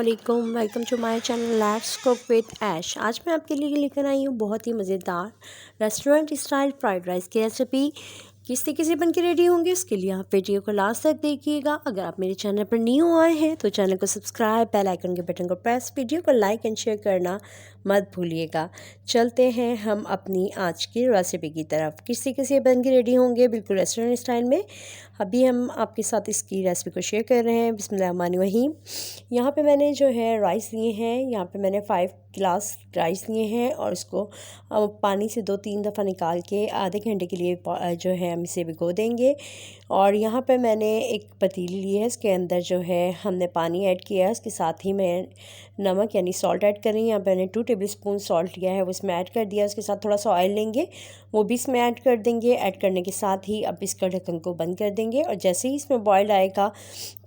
वालेकुम, welcome to my channel let's cook with Ash. आज मैं आपके लिए लेकर आई हूँ बहुत ही मज़ेदार रेस्टोरेंट स्टाइल फ्राइड राइस की रेसिपी। किस तरीके से बन के रेडी होंगे उसके लिए आप वीडियो को लास्ट तक देखिएगा। अगर आप मेरे चैनल पर न्यू आए हैं तो चैनल को सब्सक्राइब, बेल आइकन के बटन को प्रेस, वीडियो को लाइक एंड शेयर करना मत भूलिएगा। चलते हैं हम अपनी आज की रेसिपी की तरफ। किस तरीके से बन के रेडी होंगे बिल्कुल रेस्टोरेंट स्टाइल में, अभी हम आपके साथ इसकी रेसिपी को शेयर कर रहे हैं। बिस्मिल्लाहिर्रहमानिर्रहीम। यहाँ पे मैंने जो है राइस लिए हैं, यहाँ पे मैंने 5 गिलास राइस लिए हैं और इसको पानी से 2-3 दफ़ा निकाल के आधे घंटे के लिए जो है हम इसे भिगो देंगे। और यहाँ पे मैंने एक पतीली ली है, इसके अंदर जो है हमने पानी ऐड किया है, उसके साथ ही मैं नमक यानी सॉल्ट ऐड कर रही हूँ। यहाँ पे मैंने 2 टेबलस्पून सॉल्ट लिया है, वो इसमें ऐड कर दिया। उसके साथ थोड़ा सा ऑयल लेंगे, वो भी इसमें ऐड कर देंगे। ऐड करने के साथ ही अब इसका ढक्कन को बंद कर देंगे और जैसे ही इसमें बॉयल आएगा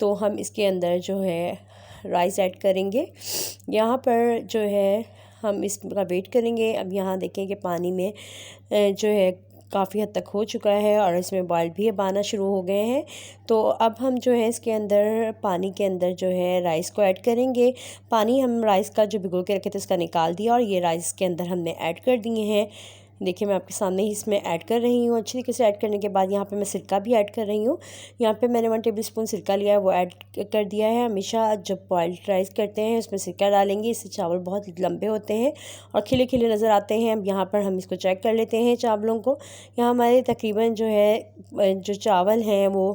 तो हम इसके अंदर जो है राइस ऐड करेंगे। यहाँ पर जो है हम इसका वेट करेंगे। अब यहाँ देखें कि पानी में जो है काफ़ी हद तक हो चुका है और इसमें बॉयल भी अब आना शुरू हो गए हैं। तो अब हम जो है इसके अंदर पानी के अंदर जो है राइस को ऐड करेंगे। पानी हम राइस का जो भिगो के रखे थे उसका निकाल दिया और ये राइस के अंदर हमने ऐड कर दिए हैं। देखिए मैं आपके सामने ही इसमें ऐड कर रही हूँ। अच्छी तरीके से ऐड करने के बाद यहाँ पे मैं सिरका भी ऐड कर रही हूँ। यहाँ पे मैंने 1 टेबलस्पून सिरका लिया है, वो ऐड कर दिया है। हमेशा जब बॉइल्ड राइस करते हैं उसमें सिरका डालेंगे, इससे चावल बहुत लंबे होते हैं और खिले खिले नज़र आते हैं। अब यहाँ पर हम इसको चेक कर लेते हैं चावलों को। यहाँ हमारे तकरीबन जो है जो चावल हैं वो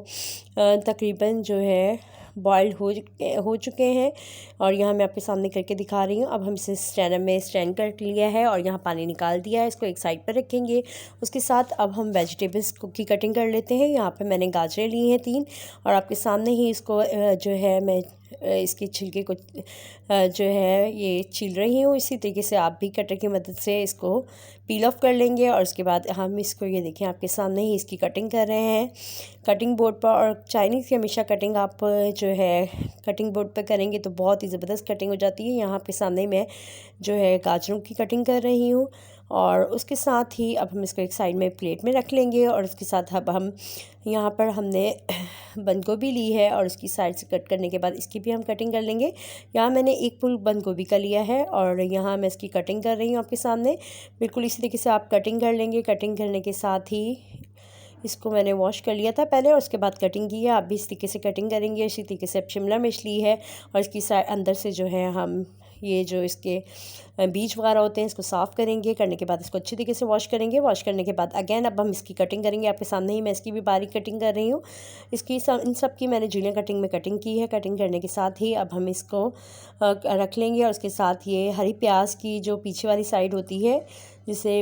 तकरीबन जो है बॉइल्ड हो चुके हैं और यहाँ मैं आपके सामने करके दिखा रही हूँ। अब हम इसे स्ट्रेनर में स्ट्रेन कर लिया है और यहाँ पानी निकाल दिया है, इसको एक साइड पर रखेंगे। उसके साथ अब हम वेजिटेबल्स की कटिंग कर लेते हैं। यहाँ पे मैंने गाजरें ली हैं 3 और आपके सामने ही इसको जो है मैं इसकी छिलके को जो है ये छील रही हूँ। इसी तरीके से आप भी कटर की मदद से इसको पील ऑफ कर लेंगे और उसके बाद हम इसको ये देखें आपके सामने ही इसकी कटिंग कर रहे हैं कटिंग बोर्ड पर। और चाइनीज़ की हमेशा कटिंग आप जो है कटिंग बोर्ड पर करेंगे तो बहुत ही ज़बरदस्त कटिंग हो जाती है। यहाँ पे सामने मैं जो है गाजरों की कटिंग कर रही हूँ और उसके साथ ही अब हम इसको एक साइड में प्लेट में रख लेंगे। और उसके साथ अब हम यहाँ पर हमने बंद गोभी ली है और उसकी साइड से कट करने के बाद इसकी भी हम कटिंग कर लेंगे। यहाँ मैंने 1 फुल बंद गोभी का लिया है और यहाँ मैं इसकी कटिंग कर रही हूँ आपके सामने। बिल्कुल इसी तरीके से आप कटिंग कर लेंगे। कटिंग करने के साथ ही इसको मैंने वॉश कर लिया था पहले और उसके बाद कटिंग की है। आप भी इस तरीके से कटिंग करेंगे। इसी तरीके से अब शिमला मिर्च ली है और इसकी अंदर से जो है हम ये जो इसके बीज वगैरह होते हैं इसको साफ़ करेंगे। करने के बाद इसको अच्छी तरीके से वॉश करेंगे। वॉश करने के बाद अगेन अब हम इसकी कटिंग करेंगे। आपके सामने ही मैं इसकी भी बारीक कटिंग कर रही हूँ। इसकी इन सब की मैंने जूलियन कटिंग में कटिंग की है। कटिंग करने के साथ ही अब हम इसको रख लेंगे और उसके साथ ये हरी प्याज की जो पीछे वाली साइड होती है जिसे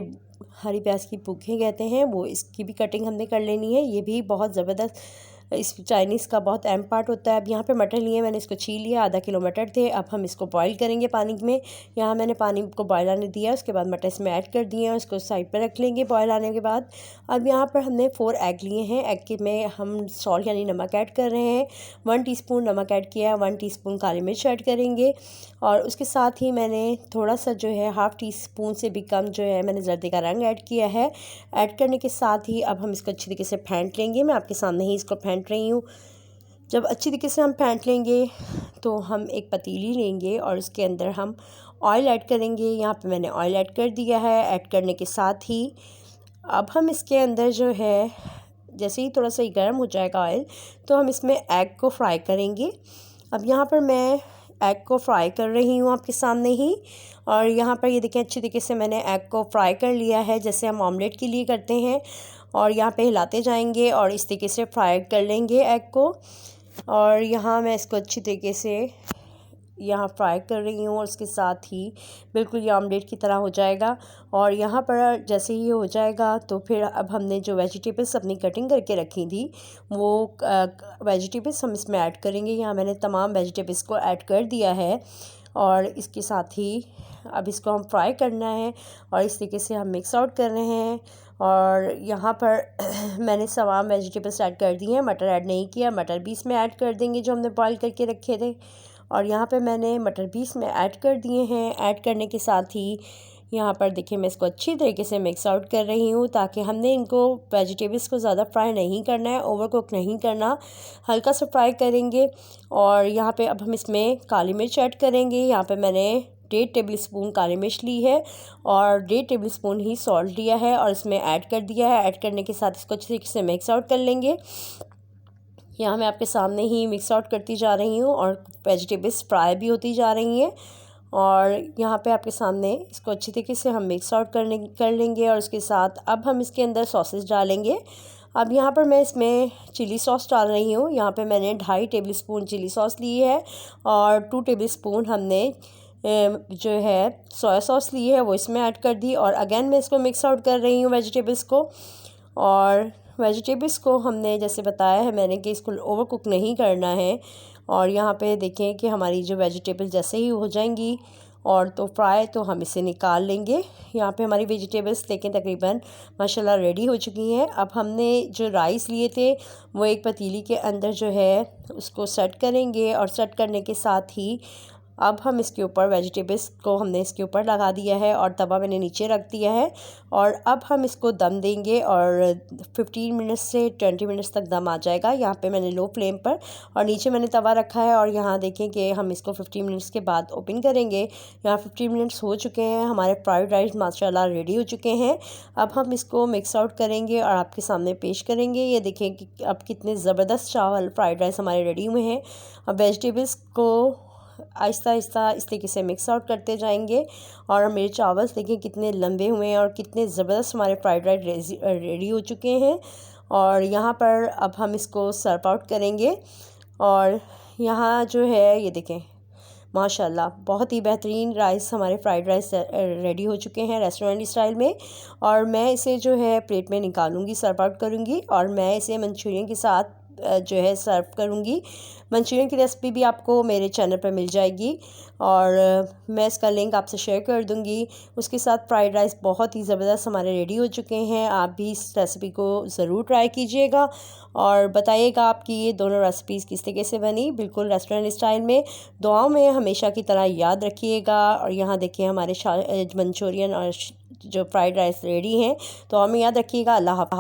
हरी प्याज की पूँखें कहते हैं, वो इसकी भी कटिंग हमने कर लेनी है। ये भी बहुत ज़बरदस्त इस चाइनीज़ का बहुत अहम पार्ट होता है। अब यहाँ पे मटर लिए, मैंने इसको छील लिया, आधा किलो मटर थे। अब हम इसको बॉईल करेंगे पानी में। यहाँ मैंने पानी को बॉयल आने दिया, उसके बाद मटर इसमें ऐड कर दिए हैं, उसको साइड पर रख लेंगे बॉयल आने के बाद। अब यहाँ पर हमने 4 एग लिए हैं। एग के में हम सॉल्ट यानी नमक ऐड कर रहे हैं। 1 टीस्पून नमक ऐड किया है, 1 टीस्पून काली मिर्च ऐड करेंगे और उसके साथ ही मैंने थोड़ा सा जो है 1/2 टीस्पून से भी कम जो है मैंने जर्दे का रंग ऐड किया है। ऐड करने के साथ ही अब हम इसको अच्छी तरीके से फेंट लेंगे। मैं आपके सामने ही इसको फेंट रही हूँ। जब अच्छी तरीके से हम फेंट लेंगे तो हम एक पतीली लेंगे और उसके अंदर हम ऑयल ऐड करेंगे। यहाँ पे मैंने ऑयल ऐड कर दिया है। ऐड करने के साथ ही अब हम इसके अंदर जो है जैसे ही थोड़ा सा गर्म हो जाएगा ऑयल तो हम इसमें एग को फ्राई करेंगे। अब यहाँ पर मैं एग को फ्राई कर रही हूँ आपके सामने ही और यहाँ पर ये देखें अच्छी तरीके से मैंने एग को फ्राई कर लिया है जैसे हम ऑमलेट के लिए करते हैं। और यहाँ पे हिलाते जाएंगे और इस तरीके से फ्राई कर लेंगे एग को। और यहाँ मैं इसको अच्छी तरीके से यहाँ फ्राई कर रही हूँ और उसके साथ ही बिल्कुल ये ऑमलेट की तरह हो जाएगा। और यहाँ पर जैसे ही हो जाएगा तो फिर अब हमने जो वेजिटेबल्स अपनी कटिंग करके रखी थी वो वेजिटेबल्स हम इसमें ऐड करेंगे। यहाँ मैंने तमाम वेजिटेबल्स को ऐड कर दिया है और इसके साथ ही अब इसको हम फ्राई करना है और इस तरीके से हम मिक्स आउट कर रहे हैं। और यहाँ पर मैंने तमाम वेजिटेबल्स ऐड कर दिए हैं, मटर ऐड नहीं किया। मटर भी इसमें ऐड कर देंगे जो हमने बॉईल करके रखे थे और यहाँ पे मैंने मटर भी इसमें ऐड कर दिए हैं। ऐड करने के साथ ही यहाँ पर देखिए मैं इसको अच्छी तरीके से मिक्स आउट कर रही हूँ, ताकि हमने इनको वेजिटेबल्स को ज़्यादा फ्राई नहीं करना है, ओवर कुक नहीं करना, हल्का सा फ्राई करेंगे। और यहाँ पे अब हम इसमें काली मिर्च ऐड करेंगे। यहाँ पे मैंने 1.5 टेबल स्पून काली मिर्च ली है और 1.5 टेबल स्पून ही सॉल्ट लिया है और इसमें ऐड कर दिया है। ऐड करने के साथ इसको अच्छी तरीके से मिक्स आउट कर लेंगे। यहाँ मैं आपके सामने ही मिक्स आउट करती जा रही हूँ और वेजिटेबल्स फ्राई भी होती जा रही हैं। और यहाँ पे आपके सामने इसको अच्छी तरीके से हम मिक्स आउट कर लेंगे। और उसके साथ अब हम इसके अंदर सॉसेस डालेंगे। अब यहाँ पर मैं इसमें चिली सॉस डाल रही हूँ। यहाँ पे मैंने 2.5 टेबल स्पून चिली सॉस ली है और 2 टेबल स्पून हमने जो है सोया सॉस ली है वो इसमें ऐड कर दी। और अगेन मैं इसको मिक्स आउट कर रही हूँ वेजिटेबल्स को। और वेजिटेबल्स को हमने जैसे बताया है मैंने कि इसको ओवर कुक नहीं करना है। और यहाँ पे देखें कि हमारी जो वेजिटेबल जैसे ही हो जाएंगी और तो फ्राई, तो हम इसे निकाल लेंगे। यहाँ पे हमारी वेजिटेबल्स लेकिन तकरीबन माशाल्लाह रेडी हो चुकी हैं। अब हमने जो राइस लिए थे वो एक पतीली के अंदर जो है उसको सेट करेंगे। और सेट करने के साथ ही अब हम इसके ऊपर वेजिटेबल्स को हमने इसके ऊपर लगा दिया है और तवा मैंने नीचे रख दिया है। और अब हम इसको दम देंगे और 15 मिनट्स से 20 मिनट्स तक दम आ जाएगा। यहाँ पे मैंने लो फ्लेम पर और नीचे मैंने तवा रखा है। और यहाँ देखें कि हम इसको 15 मिनट्स के बाद ओपन करेंगे। यहाँ 15 मिनट्स हो चुके हैं, हमारे फ्राइड राइस माशाल्लाह रेडी हो चुके हैं। अब हम इसको मिक्स आउट करेंगे और आपके सामने पेश करेंगे। ये देखें कि अब कितने ज़बरदस्त चावल फ्राइड राइस हमारे रेडी हुए हैं। अब वेजिटेबल्स को आहिस्ता आहिस्ता इस तरीके से मिक्स आउट करते जाएंगे। और मेरे चावल देखिए कितने लंबे हुए हैं और कितने ज़बरदस्त हमारे फ्राइड राइस रेडी हो चुके हैं। और यहाँ पर अब हम इसको सर्व आउट करेंगे। और यहाँ जो है ये देखें माशाल्लाह बहुत ही बेहतरीन राइस हमारे फ्राइड राइस रेडी हो चुके हैं रेस्टोरेंट स्टाइल में। और मैं इसे जो है प्लेट में निकालूंगी, सर्व आउट करूँगी और मैं इसे मंचूरियन के साथ जो है सर्व करूँगी। मंचूरियन की रेसिपी भी आपको मेरे चैनल पर मिल जाएगी और मैं इसका लिंक आपसे शेयर कर दूँगी। उसके साथ फ्राइड राइस बहुत ही ज़बरदस्त हमारे रेडी हो चुके हैं। आप भी इस रेसिपी को ज़रूर ट्राई कीजिएगा और बताइएगा आपकी ये दोनों रेसिपीज़ किस तरीके से बनी, बिल्कुल रेस्टोरेंट स्टाइल में। दुआओं में हमेशा की तरह याद रखिएगा। और यहाँ देखिए हमारे मंचूरियन और जो फ्राइड राइस रेडी हैं, तो हमें याद रखिएगा। अल्लाह हाफ़िज़।